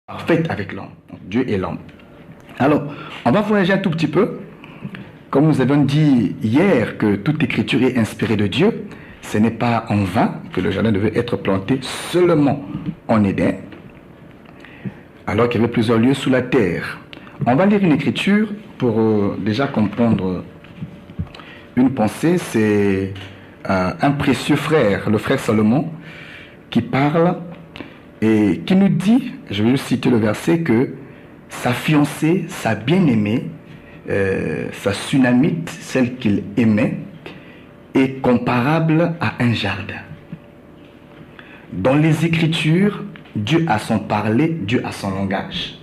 parfaite avec l'homme. Dieu et l'homme. Alors, on va voyager un tout petit peu. Comme nous avons dit hier que toute écriture est inspirée de Dieu, ce n'est pas en vain que le jardin devait être planté seulement en Éden, alors qu'il y avait plusieurs lieux sous la terre. On va lire une écriture pour déjà comprendre une pensée. C'est un précieux frère, le frère Salomon, qui parle et qui nous dit, je vais juste citer le verset, que sa fiancée, sa bien-aimée, sa sunamite, celle qu'il aimait, est comparable à un jardin. Dans les Écritures, Dieu a son parler, Dieu a son langage.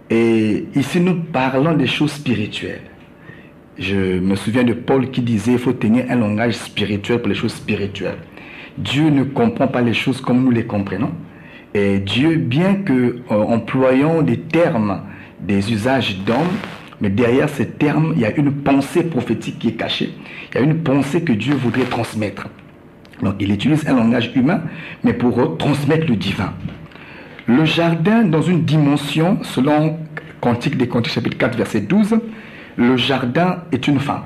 Et ici, nous parlons des choses spirituelles. Je me souviens de Paul qui disait qu'il faut tenir un langage spirituel pour les choses spirituelles. Dieu ne comprend pas les choses comme nous les comprenons. Et Dieu, bien que employant des termes, des usages d'hommes, mais derrière ces termes, il y a une pensée prophétique qui est cachée. Il y a une pensée que Dieu voudrait transmettre. Donc il utilise un langage humain, mais pour transmettre le divin. Le jardin, dans une dimension, selon Cantique des Cantiques, chapitre 4, verset 12, le jardin est une femme.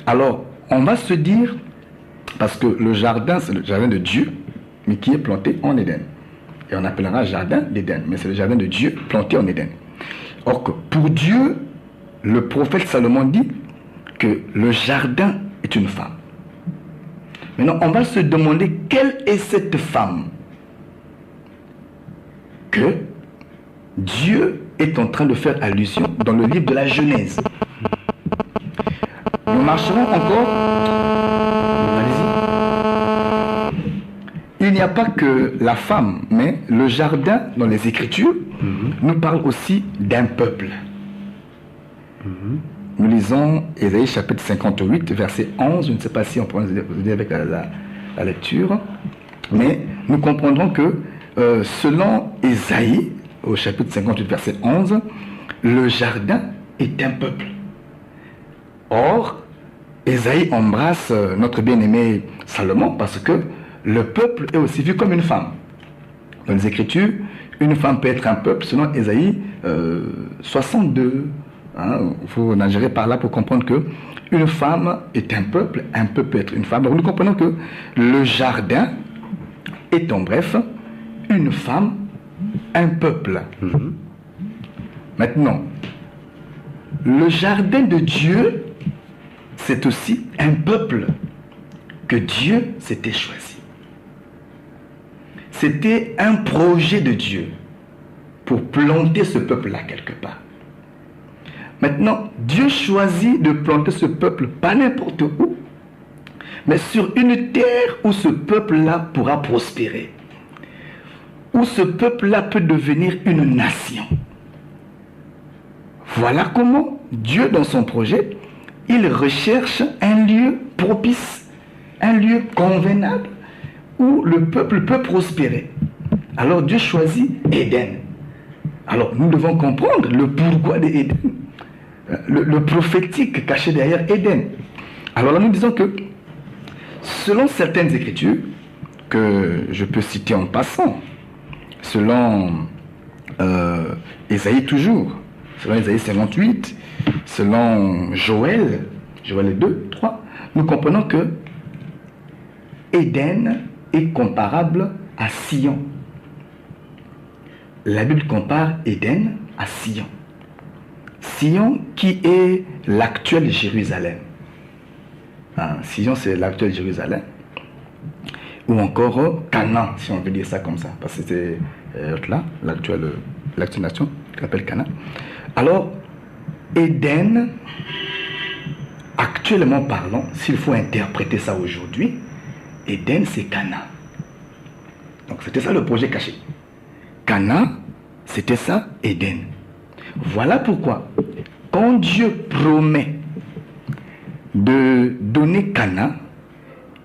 Alors, on va se dire, parce que le jardin, c'est le jardin de Dieu, mais qui est planté en Éden. Et on appellera jardin d'Éden, mais c'est le jardin de Dieu planté en Éden. Or que pour Dieu, le prophète Salomon dit que le jardin est une femme. Maintenant, on va se demander quelle est cette femme que Dieu est en train de faire allusion dans le livre de la Genèse. Nous marcherons encore. Allez-y. Il n'y a pas que la femme, mais le jardin dans les Écritures nous parle aussi d'un peuple. Nous lisons Ésaïe chapitre 58, verset 11. Je ne sais pas si on peut vous aider avec la lecture, mais nous comprendrons que selon Ésaïe, au chapitre 58, verset 11, le jardin est un peuple. Or, Ésaïe embrasse notre bien-aimé Salomon parce que le peuple est aussi vu comme une femme. Dans les Écritures, une femme peut être un peuple, selon Ésaïe 62. Il faut nager par là pour comprendre que une femme est un peuple peut être une femme. Donc nous comprenons que le jardin est en bref une femme, un peuple. Maintenant, le jardin de Dieu, c'est aussi un peuple que Dieu s'était choisi. C'était un projet de Dieu pour planter ce peuple-là quelque part. Maintenant, Dieu choisit de planter ce peuple pas n'importe où, mais sur une terre où ce peuple-là pourra prospérer, où ce peuple-là peut devenir une nation. Voilà comment Dieu, dans son projet, il recherche un lieu propice, un lieu convenable, où le peuple peut prospérer. Alors Dieu choisit Éden. Alors nous devons comprendre le pourquoi d'Éden, le prophétique caché derrière Éden. Alors là nous disons que selon certaines écritures, que je peux citer en passant, selon Ésaïe toujours, selon Ésaïe 58, selon Joël 2, 3, nous comprenons que Éden est comparable à Sion. La Bible compare Éden à Sion. Sion qui est l'actuel Jérusalem. Sion c'est l'actuel Jérusalem. Ou encore Canaan, si on veut dire ça comme ça. Parce que c'est là, l'actuelle nation qui s'appelle Canaan. Alors, Éden, actuellement parlant, s'il faut interpréter ça aujourd'hui, Éden c'est Canaan. Donc c'était ça le projet caché. Canaan, c'était ça, Éden. Voilà pourquoi, quand Dieu promet de donner Canaan,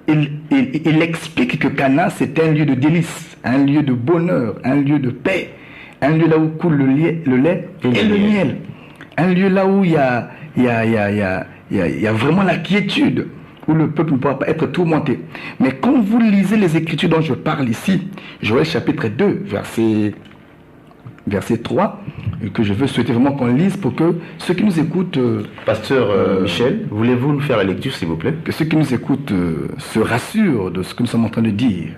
il explique que Canaan, c'est un lieu de délice, un lieu de bonheur, un lieu de paix, un lieu là où coule le lait et le miel. Un lieu là où il y a vraiment la quiétude, où le peuple ne pourra pas être tourmenté. Mais quand vous lisez les Écritures dont je parle ici, Joël chapitre 2, verset 3, que je veux souhaiter vraiment qu'on lise pour que ceux qui nous écoutent... Pasteur Michel, voulez-vous nous faire la lecture, s'il vous plaît? Que ceux qui nous écoutent se rassurent de ce que nous sommes en train de dire.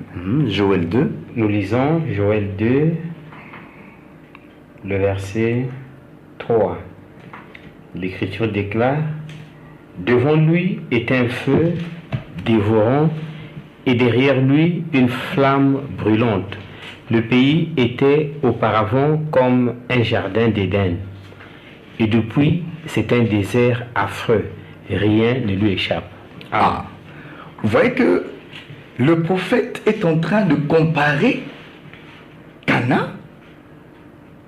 Joël 2. Nous lisons Joël 2, le verset 3. L'Écriture déclare: devant lui est un feu dévorant et derrière lui une flamme brûlante. Le pays était auparavant comme un jardin d'Éden. Et depuis, c'est un désert affreux. Rien ne lui échappe. Ah, vous voyez que le prophète est en train de comparer Canaan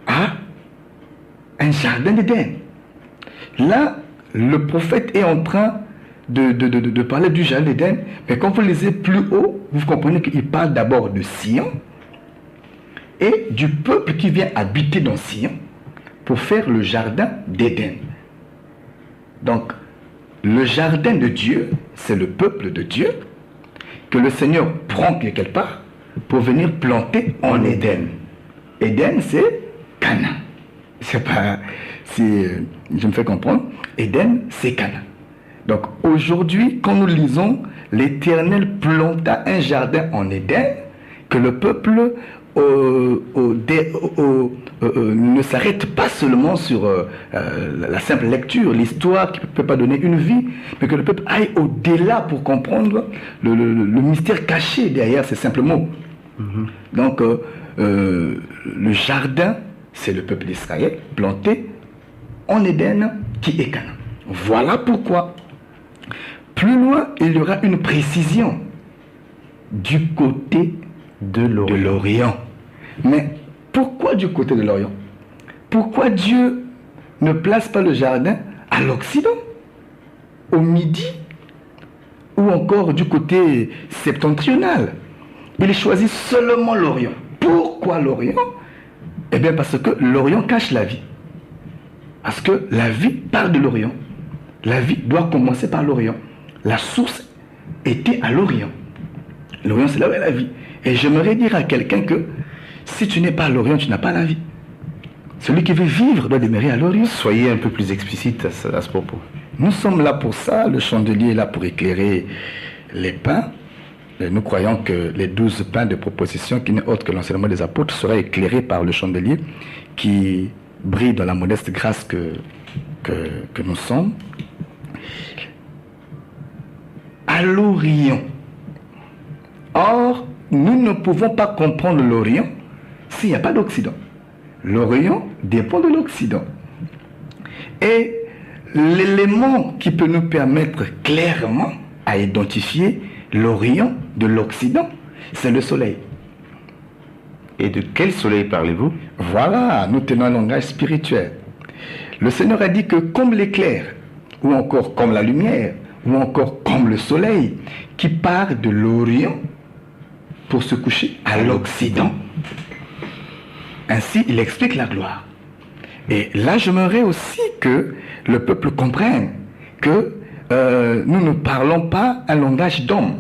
à un jardin d'Éden. Là, le prophète est en train de parler du jardin d'Éden, mais quand vous lisez plus haut, vous comprenez qu'il parle d'abord de Sion et du peuple qui vient habiter dans Sion pour faire le jardin d'Éden. Donc, le jardin de Dieu, c'est le peuple de Dieu que le Seigneur prend quelque part pour venir planter en Éden. Éden, c'est Canaan. C'est pas... Si je me fais comprendre, Éden, c'est Canaan. Donc, aujourd'hui, quand nous lisons, l'Éternel planta un jardin en Éden que le peuple ne s'arrête pas seulement sur la simple lecture, l'histoire qui ne peut pas donner une vie, mais que le peuple aille au-delà pour comprendre le mystère caché derrière ces simples mots. Donc, le jardin, c'est le peuple d'Israël planté en Éden qui est Canaan. Voilà pourquoi, plus loin, il y aura une précision du côté de l'Orient. Mais pourquoi du côté de l'Orient? Pourquoi Dieu ne place pas le jardin à l'Occident, au Midi, ou encore du côté septentrional? Il choisit seulement l'Orient. Pourquoi l'Orient? Eh bien parce que l'Orient cache la vie. Parce que la vie part de l'Orient. La vie doit commencer par l'Orient. La source était à l'Orient. L'Orient, c'est là où est la vie. Et j'aimerais dire à quelqu'un que si tu n'es pas à l'Orient, tu n'as pas la vie. Celui qui veut vivre doit demeurer à l'Orient. Soyez un peu plus explicite à ce propos. Nous sommes là pour ça. Le chandelier est là pour éclairer les pains. Et nous croyons que les 12 pains de proposition, qui n'est autre que l'enseignement des apôtres, sera éclairé par le chandelier qui brille dans la modeste grâce que nous sommes. À l'Orient. Or, nous ne pouvons pas comprendre l'Orient s'il n'y a pas d'Occident. L'Orient dépend de l'Occident. Et l'élément qui peut nous permettre clairement à identifier l'Orient de l'Occident, c'est le soleil. Et de quel soleil parlez-vous? Voilà, nous tenons un langage spirituel. Le Seigneur a dit que comme l'éclair, ou encore comme la lumière, ou encore comme le soleil, qui part de l'Orient pour se coucher à l'Occident. Ainsi, il explique la gloire. Et là, j'aimerais aussi que le peuple comprenne que nous ne parlons pas un langage d'homme.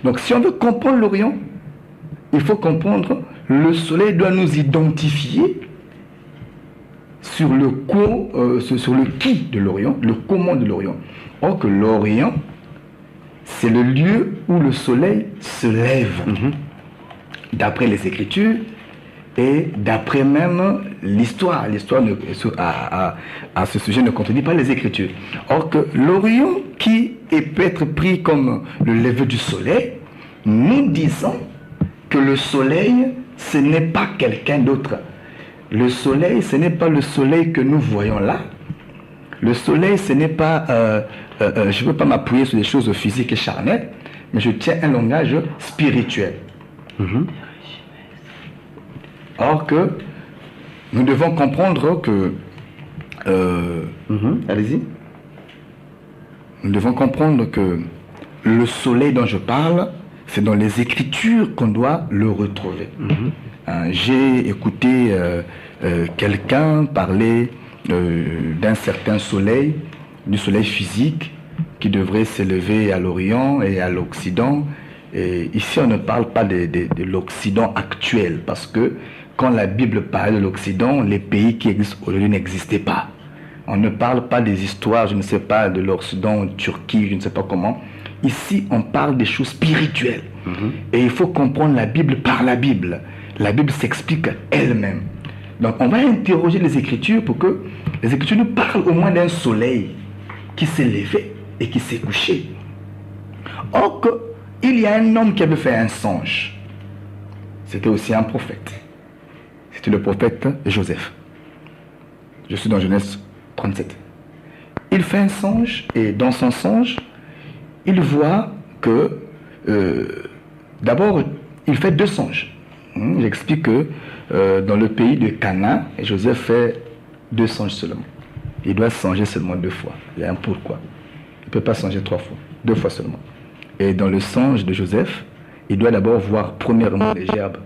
Donc, si on veut comprendre l'Orient, il faut comprendre le soleil doit nous identifier sur le qui de l'Orient, le comment de l'Orient. Or que l'Orient, c'est le lieu où le soleil se lève. D'après les Écritures et d'après même l'histoire. L'histoire à ce sujet ne contredit pas les Écritures. Or que l'Orient qui peut être pris comme le lever du soleil, nous disons que le soleil, ce n'est pas quelqu'un d'autre. Le soleil, ce n'est pas le soleil que nous voyons là. Le soleil, ce n'est pas... je ne veux pas m'appuyer sur des choses physiques et charnelles, mais je tiens un langage spirituel. Or que nous devons comprendre que... Allez-y. Nous devons comprendre que le soleil dont je parle, c'est dans les Écritures qu'on doit le retrouver. J'ai écouté quelqu'un parler d'un certain soleil, du soleil physique, qui devrait s'élever à l'Orient et à l'Occident. Et ici, on ne parle pas de l'Occident actuel, parce que quand la Bible parle de l'Occident, les pays qui existent aujourd'hui n'existaient pas. On ne parle pas des histoires, je ne sais pas, de l'Occident, Turquie, je ne sais pas comment. Ici, on parle des choses spirituelles. Et il faut comprendre la Bible par la Bible. La Bible s'explique elle-même. Donc, on va interroger les Écritures pour que les Écritures nous parlent au moins d'un soleil qui s'est levé et qui s'est couché. Or, il y a un homme qui avait fait un songe. C'était aussi un prophète. C'était le prophète Joseph. Je suis dans Genèse 37. Il fait un songe et dans son songe, il voit que d'abord, il fait 2 songes. J'explique que dans le pays de Canaan, Joseph fait 2 songes seulement. Il doit songer seulement 2 fois. Il y a un pourquoi. Il ne peut pas songer 3 fois. 2 fois seulement. Et dans le songe de Joseph, il doit d'abord voir premièrement les gerbes.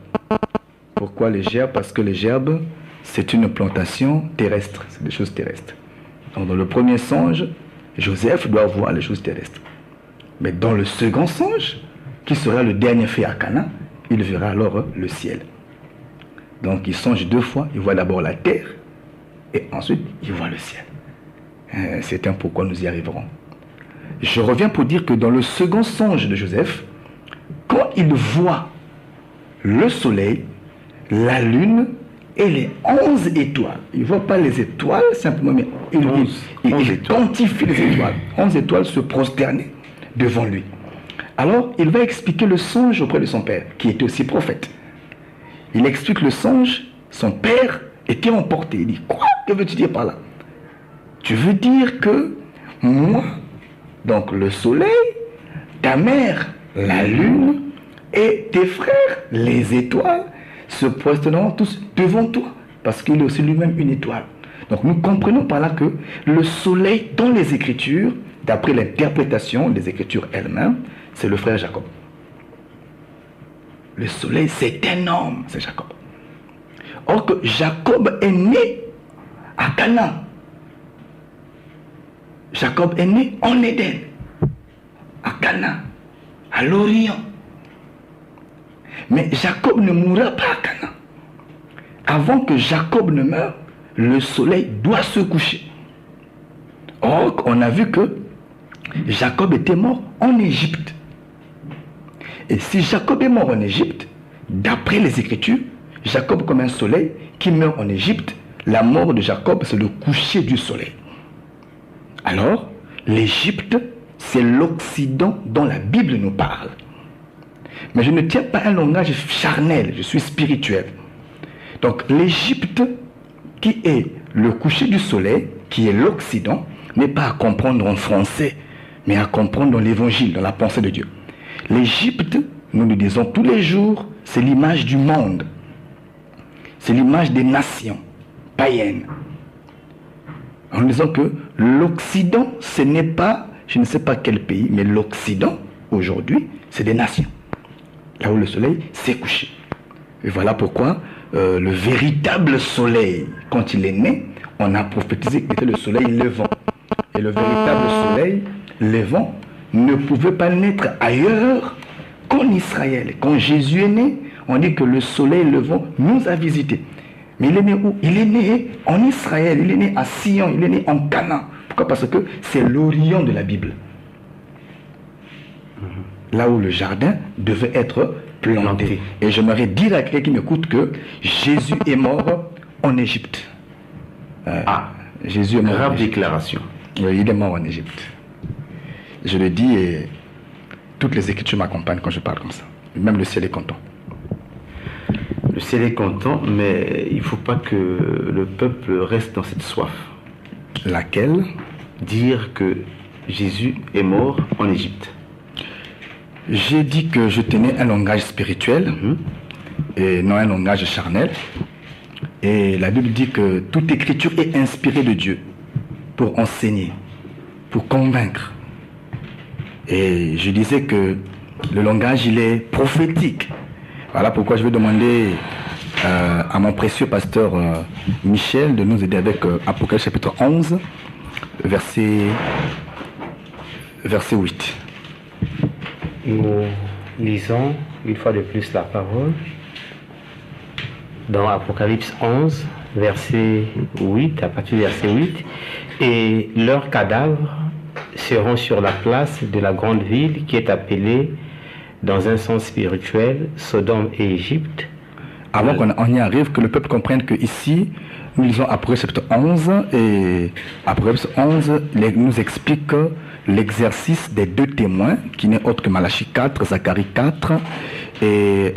Pourquoi les gerbes? Parce que les gerbes, c'est une plantation terrestre. C'est des choses terrestres. Donc dans le premier songe, Joseph doit voir les choses terrestres. Mais dans le second songe, qui sera le dernier fait à Canaan, il verra alors le ciel. Donc il songe 2 fois. Il voit d'abord la terre et ensuite il voit le ciel. C'est un pourquoi nous y arriverons. Je reviens pour dire que dans le second songe de Joseph, quand il voit le soleil, la lune et les 11 étoiles, il ne voit pas les étoiles simplement, mais il quantifie les étoiles. 11 étoiles se prosternaient devant lui. Alors, il va expliquer le songe auprès de son père, qui était aussi prophète. Il explique le songe, son père était emporté. Il dit, quoi? Que veux-tu dire par là? Tu veux dire que moi, donc le soleil, ta mère, la lune, et tes frères, les étoiles, se prosterneront tous devant toi, parce qu'il est aussi lui-même une étoile. Donc nous comprenons par là que le soleil dans les Écritures, d'après l'interprétation des Écritures elles-mêmes, c'est le frère Jacob. Le soleil, c'est un homme, c'est Jacob. Or que Jacob est né à Canaan. Jacob est né en Éden, à Canaan, à l'Orient. Mais Jacob ne mourra pas à Canaan. Avant que Jacob ne meure, le soleil doit se coucher. Or, on a vu que Jacob était mort en Égypte. Et si Jacob est mort en Égypte, d'après les Écritures, Jacob comme un soleil qui meurt en Égypte, la mort de Jacob, c'est le coucher du soleil. Alors, l'Égypte, c'est l'Occident dont la Bible nous parle. Mais je ne tiens pas un langage charnel, je suis spirituel. Donc l'Égypte, qui est le coucher du soleil, qui est l'Occident, n'est pas à comprendre en français, mais à comprendre dans l'Évangile, dans la pensée de Dieu. L'Égypte, nous le disons tous les jours, c'est l'image du monde. C'est l'image des nations païennes. En disant que l'Occident, ce n'est pas, je ne sais pas quel pays, mais l'Occident, aujourd'hui, c'est des nations. Là où le soleil s'est couché. Et voilà pourquoi le véritable soleil, quand il est né, on a prophétisé qu'il était le soleil levant. Et le véritable soleil levant ne pouvait pas naître ailleurs qu'en Israël. Quand Jésus est né, on dit que le soleil levant nous a visités. Mais il est né où? Il est né en Israël, il est né à Sion, il est né en Canaan. Pourquoi? Parce que c'est l'Orient de la Bible. Là où le jardin devait être planté. Et j'aimerais dire à quelqu'un qui m'écoute que Jésus est mort en Égypte. Jésus est mort. Grave déclaration. Oui, il est mort en Égypte. Je le dis et toutes les Écritures m'accompagnent quand je parle comme ça. Même le ciel est content. Le ciel est content, mais il ne faut pas que le peuple reste dans cette soif. Laquelle? Dire que Jésus est mort en Égypte. J'ai dit que je tenais un langage spirituel et non un langage charnel. Et la Bible dit que toute écriture est inspirée de Dieu pour enseigner, pour convaincre. Et je disais que le langage, il est prophétique. Voilà pourquoi je vais demander à mon précieux pasteur Michel de nous aider avec Apocalypse chapitre 11, verset verset 8. Nous lisons une fois de plus la parole dans Apocalypse 11, verset 8, à partir du verset 8. Et leurs cadavres seront sur la place de la grande ville qui est appelée, dans un sens spirituel, Sodome et Égypte. Avant qu'on y arrive, que le peuple comprenne que ici, nous lisons Apocalypse chapitre 11, et Apocalypse 11 nous explique l'exercice des deux témoins, qui n'est autre que Malachie 4, Zacharie 4, et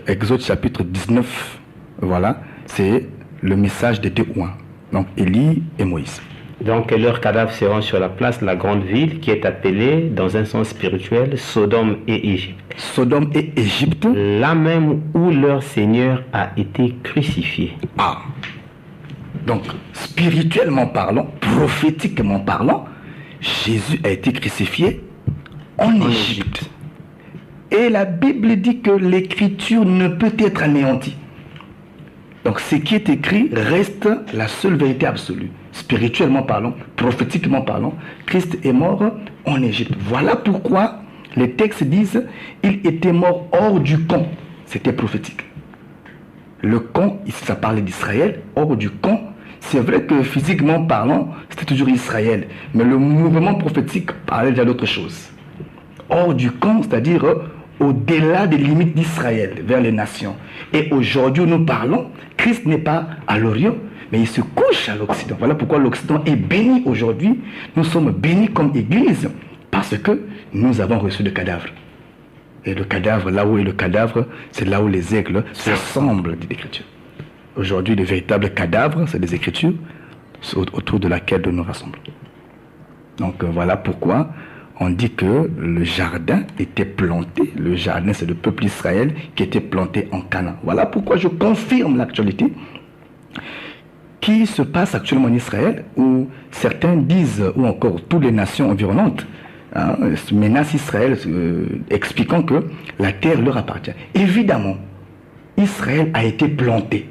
Exode chapitre 19. Voilà, c'est le message des deux témoins, donc Élie et Moïse. Donc leurs cadavres seront sur la place de la grande ville qui est appelée, dans un sens spirituel, Sodome et Égypte. Sodome et Égypte. Là même où leur Seigneur a été crucifié. Ah. Donc, spirituellement parlant, prophétiquement parlant, Jésus a été crucifié en Égypte. Et la Bible dit que l'écriture ne peut être anéantie. Donc, ce qui est écrit reste la seule vérité absolue. Spirituellement parlant, prophétiquement parlant, Christ est mort en Égypte. Voilà pourquoi les textes disent il était mort hors du camp. C'était prophétique. Le camp, ici ça parlait d'Israël, hors du camp. C'est vrai que physiquement parlant, c'était toujours Israël. Mais le mouvement prophétique parlait déjà d'autre chose. Hors du camp, c'est-à-dire au-delà des limites d'Israël, vers les nations. Et aujourd'hui, où nous parlons, Christ n'est pas à l'Orient, mais il se couche à l'Occident. Voilà pourquoi l'Occident est béni aujourd'hui. Nous sommes bénis comme Église, parce que nous avons reçu le cadavre. Et le cadavre, là où est le cadavre, c'est là où les aigles se ressemblent, dit l'Écriture. Aujourd'hui, le véritable cadavre, c'est les Écritures autour de laquelle nous nous rassemblons. Donc voilà pourquoi on dit que le jardin était planté. Le jardin, c'est le peuple d'Israël qui était planté en Canaan. Voilà pourquoi je confirme l'actualité qui se passe actuellement en Israël, où certains disent, ou encore toutes les nations environnantes, menacent Israël, expliquant que la terre leur appartient. Évidemment, Israël a été planté.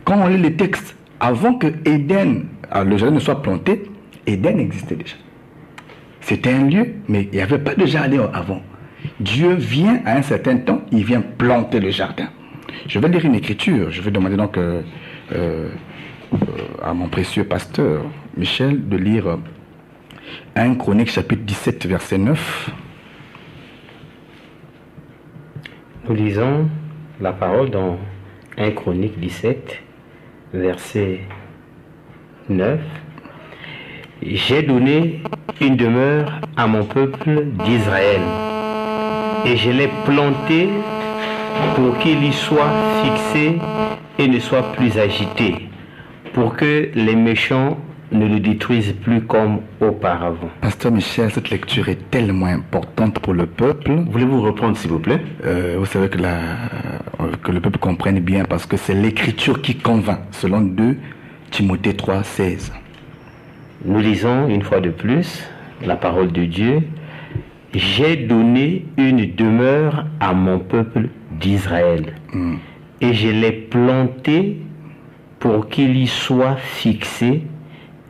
Quand on lit les textes, avant que Éden, le jardin ne soit planté, Éden existait déjà. C'était un lieu, mais il n'y avait pas de jardin avant. Dieu vient à un certain temps, il vient planter le jardin. Je vais lire une écriture, je vais demander donc à mon précieux pasteur Michel de lire 1 Chronique chapitre 17 verset 9. Nous lisons la parole dans 1 Chronique 17 verset 9. J'ai donné une demeure à mon peuple d'Israël et je l'ai planté pour qu'il y soit fixé et ne soit plus agité, pour que les méchants ne le détruisent plus comme auparavant. Pasteur Michel, cette lecture est tellement importante pour le peuple. Voulez-vous reprendre, s'il vous plaît? Vous savez que le peuple comprenne bien, parce que c'est l'écriture qui convainc, selon 2 Timothée 3, 16. Nous lisons une fois de plus la parole de Dieu. J'ai donné une demeure à mon peuple d'Israël et je l'ai planté pour qu'il y soit fixé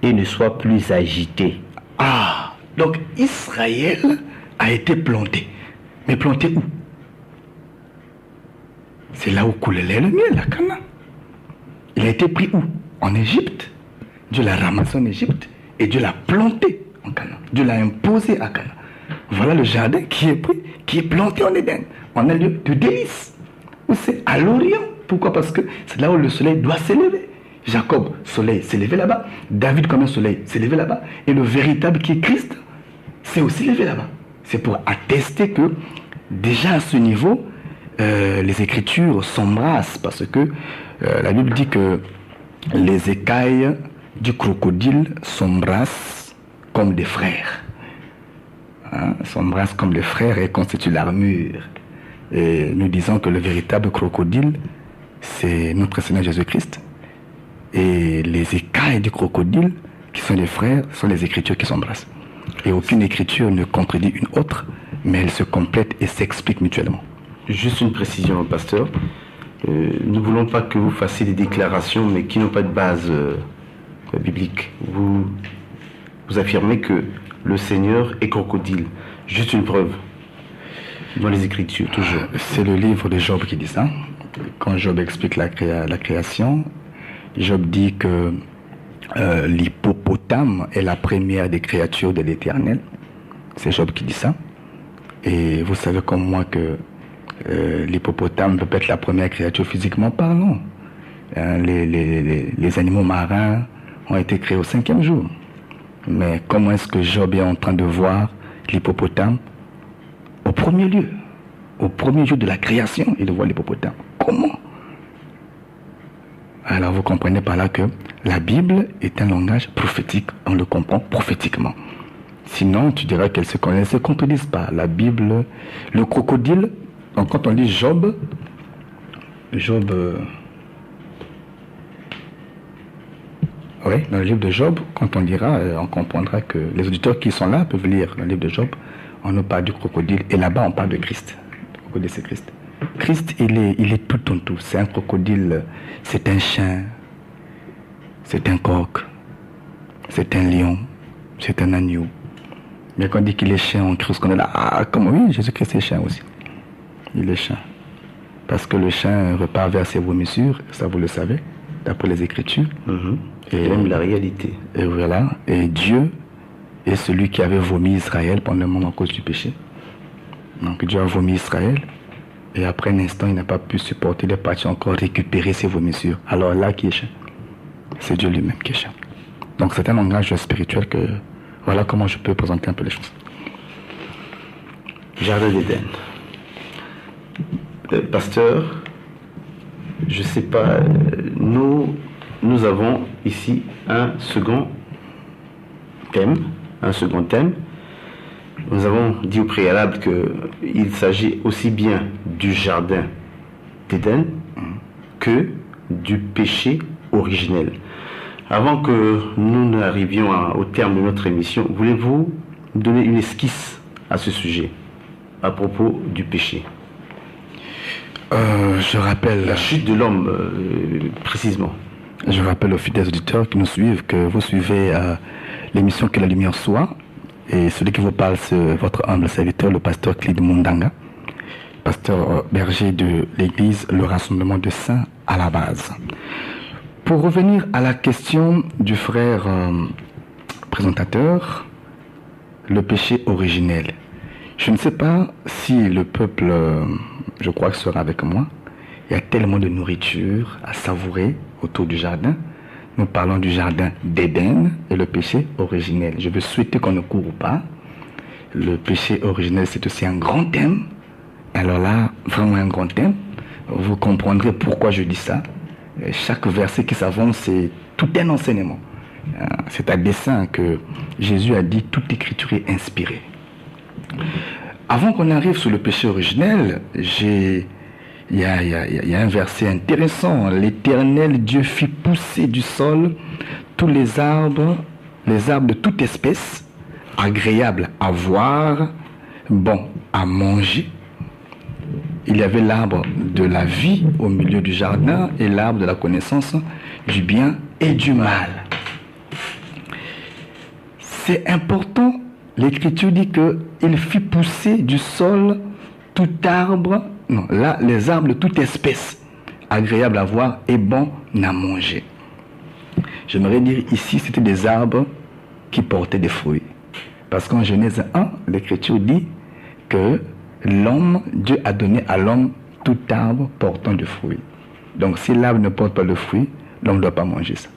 et ne soit plus agité. Ah, donc Israël a été planté. Mais planté où? C'est là où coule le lait et le miel, à Canaan. Il a été pris où? En Égypte. Dieu l'a ramassé en Égypte et Dieu l'a planté en Canaan. Dieu l'a imposé à Canaan. Voilà le jardin qui est pris, qui est planté en Éden, en un lieu de délice, où c'est à l'Orient. Pourquoi? Parce que c'est là où le soleil doit s'élever. Jacob, soleil, s'est levé là-bas. David, comme un soleil, s'est levé là-bas. Et le véritable qui est Christ, s'est aussi levé là-bas. C'est pour attester que, déjà à ce niveau, les Écritures s'embrassent, parce que la Bible dit que les écailles du crocodile s'embrassent comme des frères. S'embrassent comme des frères et constituent l'armure. Et nous disons que le véritable crocodile, c'est notre Seigneur Jésus-Christ. Et les écailles du crocodile, qui sont les frères, sont les Écritures qui s'embrassent. Et aucune écriture ne contredit une autre, mais elles se complètent et s'expliquent mutuellement. Juste une précision, pasteur. Nous ne voulons pas que vous fassiez des déclarations, mais qui n'ont pas de base biblique. Vous affirmez que le Seigneur est crocodile. Juste une preuve. Dans les Écritures, toujours. C'est le livre de Job qui dit ça. Quand Job explique la création, Job dit que l'hippopotame est la première des créatures de l'Éternel. C'est Job qui dit ça. Et vous savez comme moi que l'hippopotame peut être la première créature physiquement parlant. Les animaux marins ont été créés au 5e jour. Mais comment est-ce que Job est en train de voir l'hippopotame au premier lieu? Au premier jour de la création, il voit l'hippopotame. Comment? Alors vous comprenez par là que la Bible est un langage prophétique, on le comprend prophétiquement. Sinon, tu diras qu'elle ne se contredisent pas. La Bible, le crocodile, donc quand on lit Job, oui, dans le livre de Job, quand on lira, on comprendra que les auditeurs qui sont là peuvent lire le livre de Job. On nous parle du crocodile et là-bas on parle de Christ. Le crocodile c'est Christ. Christ il est tout en tout. C'est un crocodile, c'est un chien, c'est un coq, c'est un lion, c'est un agneau. Mais quand on dit qu'il est chien, on crée ce qu'on est là. Ah, comment oui, Jésus-Christ est chien aussi. Il est chien. Parce que le chien repart vers ses vomissures, ça vous le savez, d'après les Écritures. Et même la réalité. Et voilà. Et Dieu est celui qui avait vomi Israël pendant le moment à cause du péché. Donc Dieu a vomi Israël. Et après un instant, il n'a pas pu supporter les parties encore récupérer ses vomissures. Alors là, qui est chien? C'est Dieu lui-même qui est chien. Donc c'est un langage spirituel que... Voilà comment je peux présenter un peu les choses. Jardin d'Éden. Pasteur, je ne sais pas, nous avons ici un second thème. Nous avons dit au préalable qu'il s'agit aussi bien du jardin d'Éden que du péché originel. Avant que nous n'arrivions au terme de notre émission, voulez-vous donner une esquisse à ce sujet, à propos du péché? Je rappelle... La chute de l'homme, précisément. Je rappelle aux fidèles auditeurs qui nous suivent que vous suivez l'émission Que la lumière soit. Et celui qui vous parle, c'est votre humble serviteur, le pasteur Clide Mundanga, pasteur berger de l'église Le Rassemblement de Saints à la base. Pour revenir à la question du frère présentateur, le péché originel. Je ne sais pas si le peuple, je crois que sera avec moi, il y a tellement de nourriture à savourer autour du jardin. Nous parlons du jardin d'Éden et le péché originel. Je veux souhaiter qu'on ne court pas. Le péché originel, c'est aussi un grand thème. Alors là, vraiment un grand thème. Vous comprendrez pourquoi je dis ça. Chaque verset qui s'avance, c'est tout un enseignement. C'est à dessein que Jésus a dit « Toute écriture est inspirée ». Avant qu'on arrive sur le péché originel, il y a un verset intéressant. L'Éternel Dieu fit pousser du sol tous les arbres de toute espèce, agréables à voir, bons à manger. Il y avait l'arbre de la vie au milieu du jardin et l'arbre de la connaissance du bien et du mal. C'est important, l'Écriture dit qu'il fit pousser du sol tout arbre, non, là, les arbres de toute espèce, agréables à voir et bons à manger. J'aimerais dire ici, c'était des arbres qui portaient des fruits. Parce qu'en Genèse 1, l'Écriture dit que Dieu a donné à l'homme tout arbre portant du fruit. Donc si l'arbre ne porte pas de fruit, l'homme ne doit pas manger ça.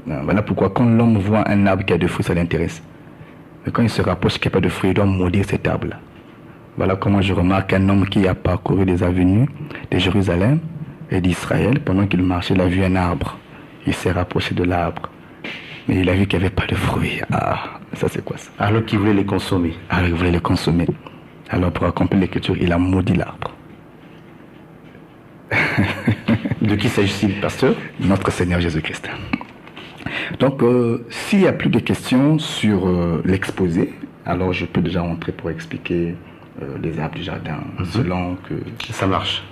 Voilà pourquoi quand l'homme voit un arbre qui a de fruits, ça l'intéresse. Mais quand il se rapproche qu'il n'y a pas de fruits, il doit maudire cet arbre-là. Voilà comment je remarque un homme qui a parcouru les avenues de Jérusalem et d'Israël. Pendant qu'il marchait, il a vu un arbre. Il s'est rapproché de l'arbre. Mais il a vu qu'il n'y avait pas de fruits. Ah, ça c'est quoi ça? Alors qu'il voulait les consommer. Alors il voulait les consommer. Alors pour accomplir l'écriture, il a maudit l'arbre. De qui s'agit-il, pasteur? Notre Seigneur Jésus-Christ. Donc, s'il n'y a plus de questions sur l'exposé, alors je peux déjà rentrer pour expliquer les arbres du jardin, selon que... Ça marche.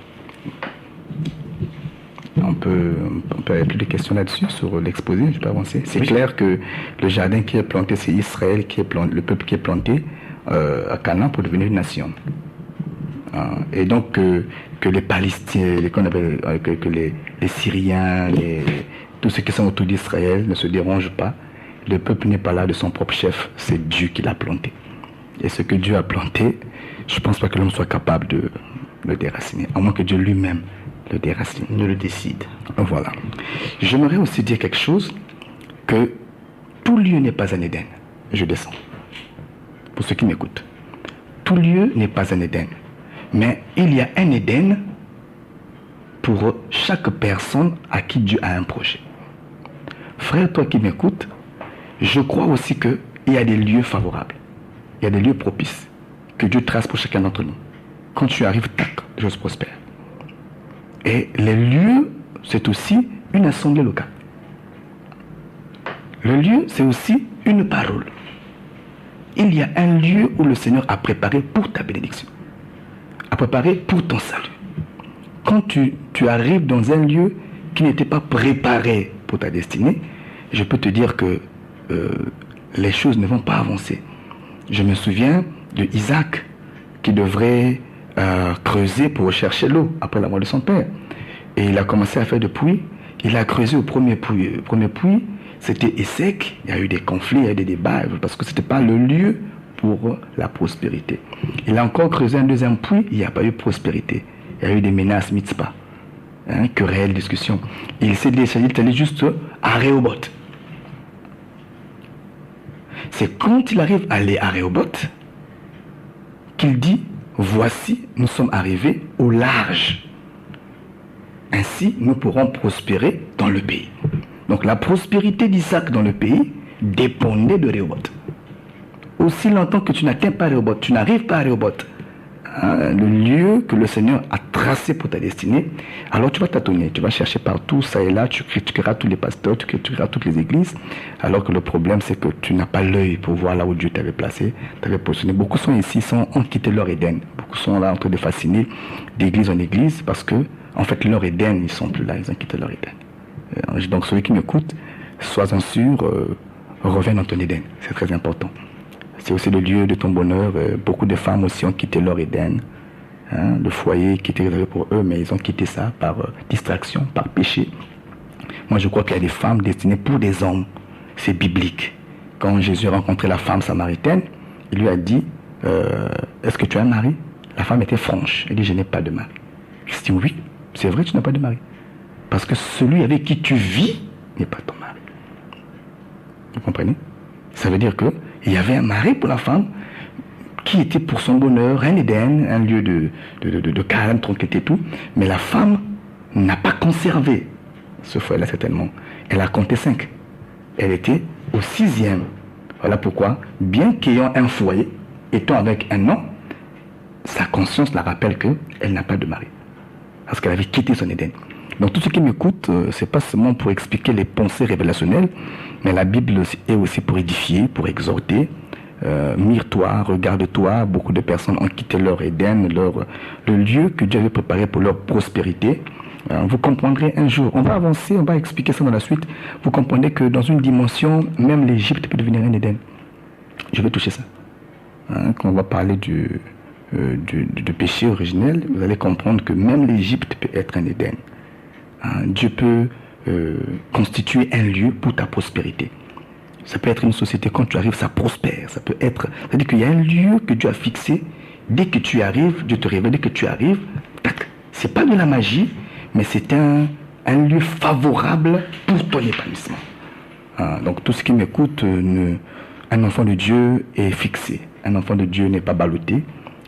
On peut peut avoir plus de questions là-dessus, sur l'exposé, je peux avancer. C'est clair que le jardin qui est planté, c'est Israël, le peuple qui est planté à Canaan pour devenir une nation. Et donc que les Palestiniens, que les Syriens, tous ceux qui sont autour d'Israël ne se dérangent pas. Le peuple n'est pas là de son propre chef, c'est Dieu qui l'a planté. Et ce que Dieu a planté, je ne pense pas que l'homme soit capable de le déraciner, à moins que Dieu lui-même le déracine. Ne le décide. Voilà. J'aimerais aussi dire quelque chose, que tout lieu n'est pas un Éden. Je descends. Pour ceux qui m'écoutent. Tout lieu n'est pas un Éden. Mais il y a un Éden pour chaque personne à qui Dieu a un projet. Frère, toi qui m'écoutes, je crois aussi qu'il y a des lieux favorables. Il y a des lieux propices que Dieu trace pour chacun d'entre nous. Quand tu arrives, tac, chose prospère. Et les lieux, c'est aussi une assemblée locale. Le lieu, c'est aussi une parole. Il y a un lieu où le Seigneur a préparé pour ta bénédiction, a préparé pour ton salut. Quand tu arrives dans un lieu qui n'était pas préparé pour ta destinée, je peux te dire que les choses ne vont pas avancer. Je me souviens de Isaac qui devrait creuser pour rechercher l'eau après la mort de son père. Et il a commencé à faire des puits. Il a creusé au premier puits. Le premier puits, c'était sec. Il y a eu des conflits, il y a eu des débats, parce que ce n'était pas le lieu pour la prospérité. Il a encore creusé un deuxième puits, il n'y a pas eu prospérité. Il y a eu des menaces, mitzvah, querelles, discussions. Il s'est décidé d'aller juste à Rehoboth. C'est quand il arrive à aller à Rehoboth qu'il dit, voici, nous sommes arrivés au large. Ainsi, nous pourrons prospérer dans le pays. Donc la prospérité d'Isaac dans le pays dépendait de Rehoboth. Aussi longtemps que tu n'atteins pas Rehoboth, tu n'arrives pas à Rehoboth, le lieu que le Seigneur a tracé pour ta destinée, alors tu vas tâtonner, tu vas chercher partout, ça et là, tu critiqueras tous les pasteurs, tu critiqueras toutes les églises, alors que le problème c'est que tu n'as pas l'œil pour voir là où Dieu t'avait placé, t'avait positionné. Beaucoup sont ici, ont quitté leur Éden, beaucoup sont là en train de fasciner d'église en église, parce que en fait leur Éden, ils ne sont plus là, ils ont quitté leur Éden. Donc celui qui m'écoute, sois-en sûr, reviens dans ton Éden, c'est très important. C'est aussi le lieu de ton bonheur. Beaucoup de femmes aussi ont quitté leur Éden, le foyer qui était réservé pour eux, mais ils ont quitté ça par distraction, par péché. Moi, je crois qu'il y a des femmes destinées pour des hommes. C'est biblique. Quand Jésus a rencontré la femme samaritaine, il lui a dit, est-ce que tu as un mari? La femme était franche. Elle dit, je n'ai pas de mari. Il dit, oui, c'est vrai, tu n'as pas de mari. Parce que celui avec qui tu vis n'est pas ton mari. Vous comprenez? Ça veut dire que il y avait un mari pour la femme qui était pour son bonheur, un Éden, un lieu de calme, tranquillité, tout. Mais la femme n'a pas conservé ce foyer-là certainement. Elle a compté 5. Elle était au 6e. Voilà pourquoi, bien qu'ayant un foyer, étant avec un homme, sa conscience la rappelle qu'elle n'a pas de mari. Parce qu'elle avait quitté son Éden. Donc tout ce qui m'écoute, c'est pas seulement pour expliquer les pensées révélationnelles, mais la Bible est aussi pour édifier, pour exhorter. Mire-toi, regarde-toi. Beaucoup de personnes ont quitté leur Éden, le lieu que Dieu avait préparé pour leur prospérité. Vous comprendrez un jour, on va avancer, on va expliquer ça dans la suite. Vous comprendrez que dans une dimension, même l'Égypte peut devenir un Éden. Je vais toucher ça. Quand on va parler du péché originel, vous allez comprendre que même l'Égypte peut être un Éden. Dieu peut constituer un lieu pour ta prospérité. Ça peut être une société, quand tu arrives, ça prospère. Ça peut être, c'est-à-dire qu'il y a un lieu que Dieu a fixé. Dès que tu arrives, Dieu te révèle. Dès que tu arrives, tac, c'est pas de la magie, mais c'est un lieu favorable pour ton épanouissement. Donc tout ce qui m'écoute, un enfant de Dieu est fixé. Un enfant de Dieu n'est pas ballotté.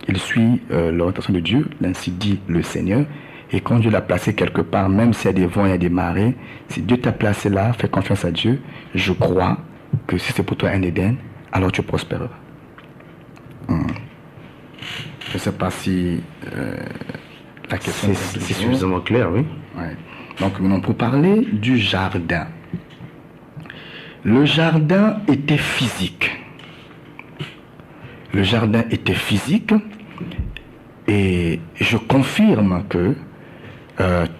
Il suit l'orientation de Dieu, ainsi dit le Seigneur. Et quand Dieu l'a placé quelque part, même s'il y a des vents, il y a des marées, si Dieu t'a placé là, fais confiance à Dieu. Je crois que si c'est pour toi un Éden, alors tu prospéreras. Je ne sais pas si la question c'est suffisamment clair, oui. Ouais. Donc maintenant, pour parler du jardin. Le jardin était physique. Le jardin était physique et je confirme que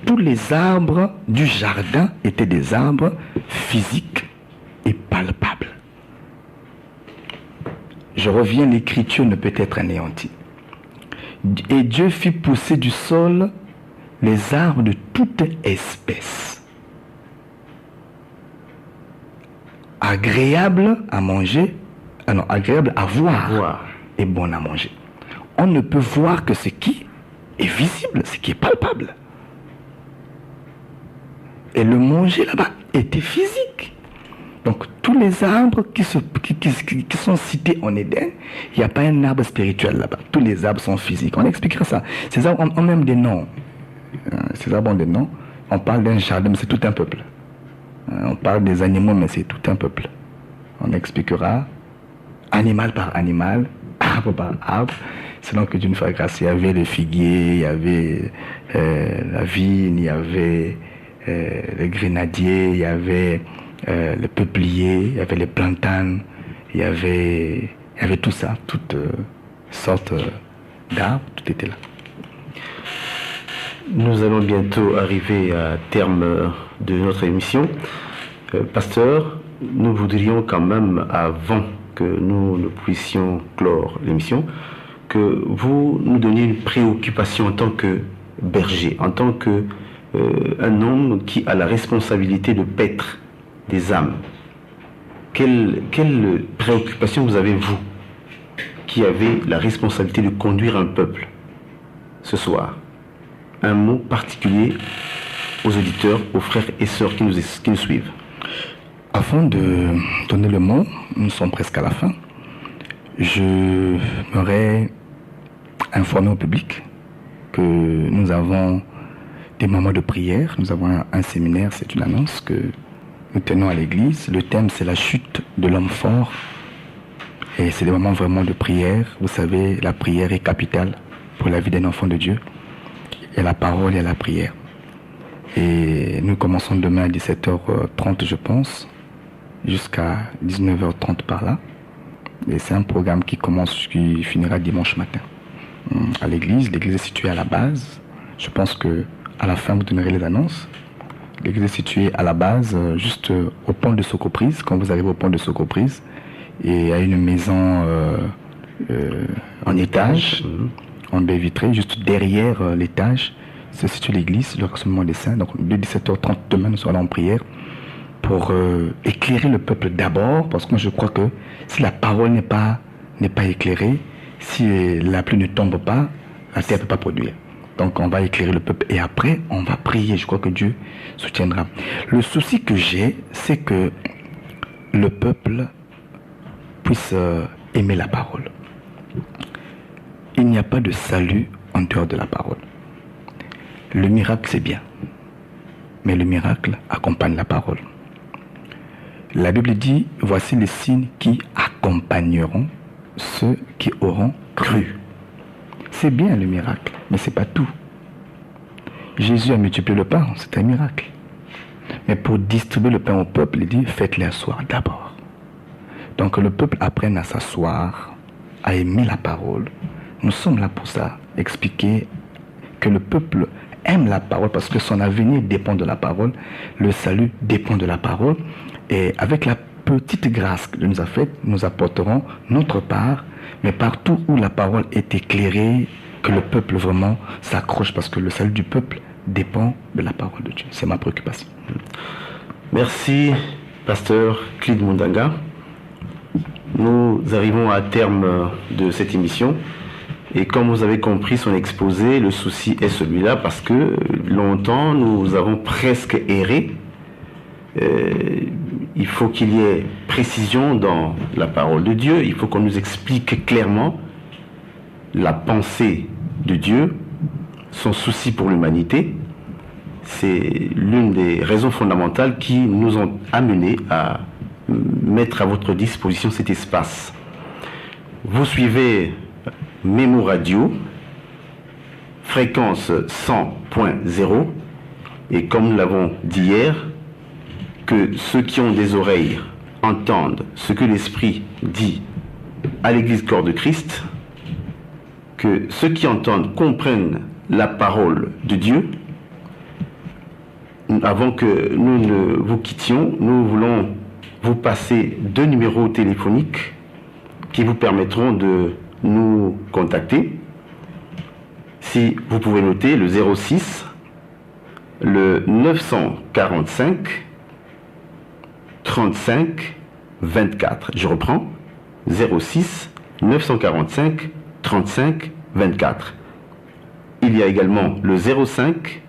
tous les arbres du jardin étaient des arbres physiques et palpables. Je reviens, l'écriture ne peut être anéantie. Et Dieu fit pousser du sol les arbres de toute espèce, agréables à manger, agréables à voir et bon à manger. On ne peut voir que ce qui est visible, ce qui est palpable. Et le manger là-bas était physique. Donc tous les arbres qui sont cités en Éden, il n'y a pas un arbre spirituel là-bas. Tous les arbres sont physiques. On expliquera ça. Ces arbres ont même des noms. Ces arbres ont des noms. On parle d'un jardin, mais c'est tout un peuple. On parle des animaux, mais c'est tout un peuple. On expliquera animal par animal, arbre par arbre. Selon que Dieu nous fasse grâce, il y avait le figuier, il y avait la vigne, il y avait le grenadier, il y avait le peuplier, il y avait les plantanes, il y avait tout ça, toutes sortes d'arbres, tout était là. Nous allons bientôt arriver à terme de notre émission. Pasteur, nous voudrions quand même, avant que nous ne puissions clore l'émission, que vous nous donniez une préoccupation en tant que berger, en tant que un homme qui a la responsabilité de paître des âmes. Quelle préoccupation vous avez, vous, qui avez la responsabilité de conduire un peuple ce soir? Un mot particulier aux auditeurs, aux frères et sœurs qui nous suivent. Avant de donner le mot, nous sommes presque à la fin. Je m'aurais informé au public que nous avons des moments de prière. Nous avons un séminaire, c'est une annonce que nous tenons à l'église. Le thème, c'est la chute de l'homme fort. Et c'est des moments vraiment de prière. Vous savez, la prière est capitale pour la vie d'un enfant de Dieu. Il y a la parole et la prière. Et nous commençons demain à 17h30, je pense, jusqu'à 19h30 par là. Et c'est un programme qui finira dimanche matin à l'église. L'église est située à la base. Je pense que à la fin, vous donnerez les annonces. L'église est située à la base, juste au pont de Socoprise, quand vous arrivez au pont de Socoprise. Et il y a une maison en étage, en baie vitrée, juste derrière l'étage, se situe l'église, le rassemblement des saints. Donc, de 17h30 demain, nous serons là en prière pour éclairer le peuple d'abord, parce que moi je crois que si la parole n'est pas éclairée, si la pluie ne tombe pas, la terre ne peut pas produire. Donc on va éclairer le peuple et après on va prier. Je crois que Dieu soutiendra. Le souci que j'ai, c'est que le peuple puisse aimer la parole. Il n'y a pas de salut en dehors de la parole. Le miracle, c'est bien, mais le miracle accompagne la parole. La Bible dit, voici les signes qui accompagneront ceux qui auront cru. C'est bien le miracle, mais ce n'est pas tout. Jésus a multiplié le pain, c'est un miracle. Mais pour distribuer le pain au peuple, il dit, faites-les asseoir d'abord. Donc que le peuple apprenne à s'asseoir, à aimer la parole. Nous sommes là pour ça, expliquer que le peuple aime la parole parce que son avenir dépend de la parole, le salut dépend de la parole. Et avec la petite grâce que Dieu nous a faite, nous apporterons notre part, mais partout où la parole est éclairée, que le peuple vraiment s'accroche parce que le salut du peuple dépend de la parole de Dieu. C'est ma préoccupation. Merci, pasteur Clide Mundanga. Nous arrivons à terme de cette émission. Et comme vous avez compris son exposé, le souci est celui-là parce que longtemps nous avons presque erré. Il faut qu'il y ait précision dans la parole de Dieu. Il faut qu'on nous explique clairement la pensée de Dieu, son souci pour l'humanité. C'est l'une des raisons fondamentales qui nous ont amenés à mettre à votre disposition cet espace. Vous suivez Mémo Radio, fréquence 100.0, et comme nous l'avons dit hier, que ceux qui ont des oreilles entendent ce que l'Esprit dit à l'Église Corps de Christ, que ceux qui entendent comprennent la parole de Dieu, avant que nous ne vous quittions, nous voulons vous passer 2 numéros téléphoniques qui vous permettront de nous contacter. Si vous pouvez noter le 06, le 945 35 24. Je reprends. 06 945 35 24. Il y a également le 05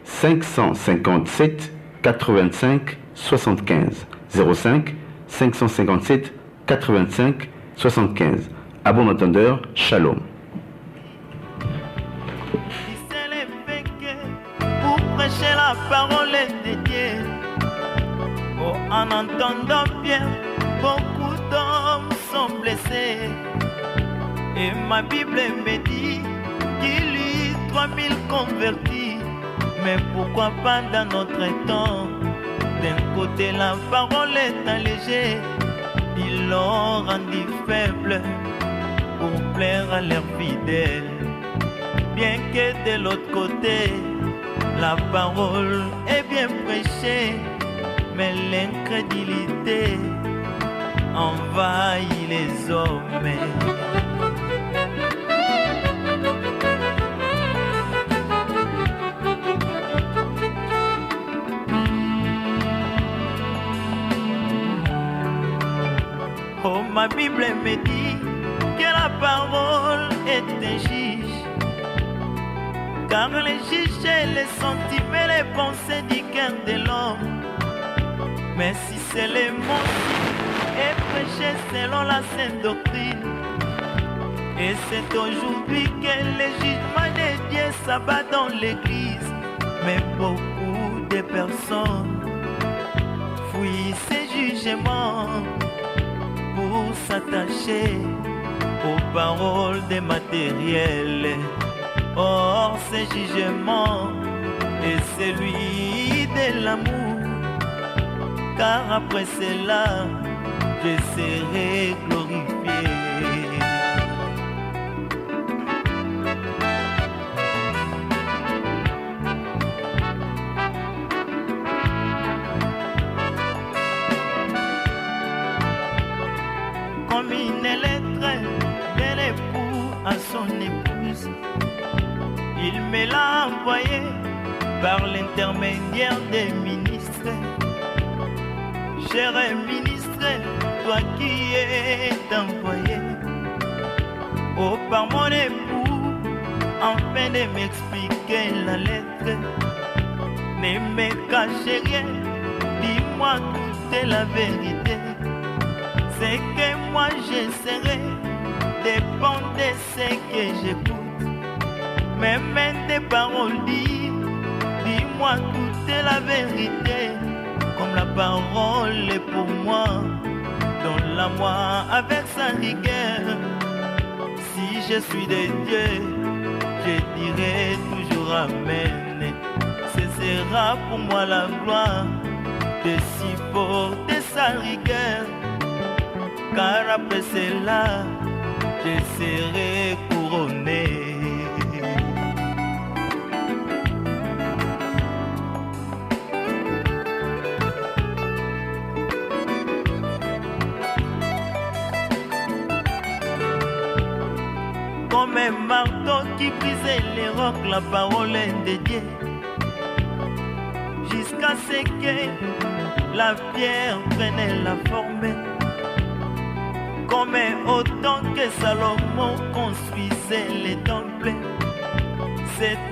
557 85 75. 05 557 85 75. À bon entendeur, shalom. Pour prêcher la parole de Dieu. Oh, en entendant bien, beaucoup d'hommes sont blessés. Et ma Bible me dit qu'il y a 3000 convertis. Mais pourquoi pas dans notre temps? D'un côté la parole est allégée, ils l'ont rendu faible pour plaire à leurs fidèles. Bien que de l'autre côté, la parole est bien prêchée, mais l'incrédulité envahit les hommes. Oh, ma Bible me dit que la parole est un juge, car les juges les sentiments, les pensées du cœur de l'homme. Mais si c'est le monde est prêché selon la sainte doctrine, et c'est aujourd'hui que le jugement de Dieu s'abat dans l'église. Mais beaucoup de personnes fuient ces jugements pour s'attacher aux paroles des matériels. Or, ce jugement est celui de l'amour, car après cela, je serai glorifié. Comme une lettre d'un époux à son épouse, il me l'a envoyé par l'intermédiaire des ministres. Cher ministre, toi qui es envoyé par mon époux, afin de m'expliquer la lettre, ne me cache rien, dis-moi toute la vérité. C'est que moi j'essaierai dépend de ce que j'écoute. Même des paroles dites, dis-moi toute la vérité. Comme la parole est pour moi, donne-la moi avec sa rigueur. Si je suis de Dieu, je dirai toujours Amen. Ce sera pour moi la gloire de supporter sa rigueur, car après cela, je serai couronné. Comme un marteau qui brisait les rocs, la parole est de Dieu, jusqu'à ce que la pierre prenne la forme. Comme autant que Salomon construisait les temples, c'était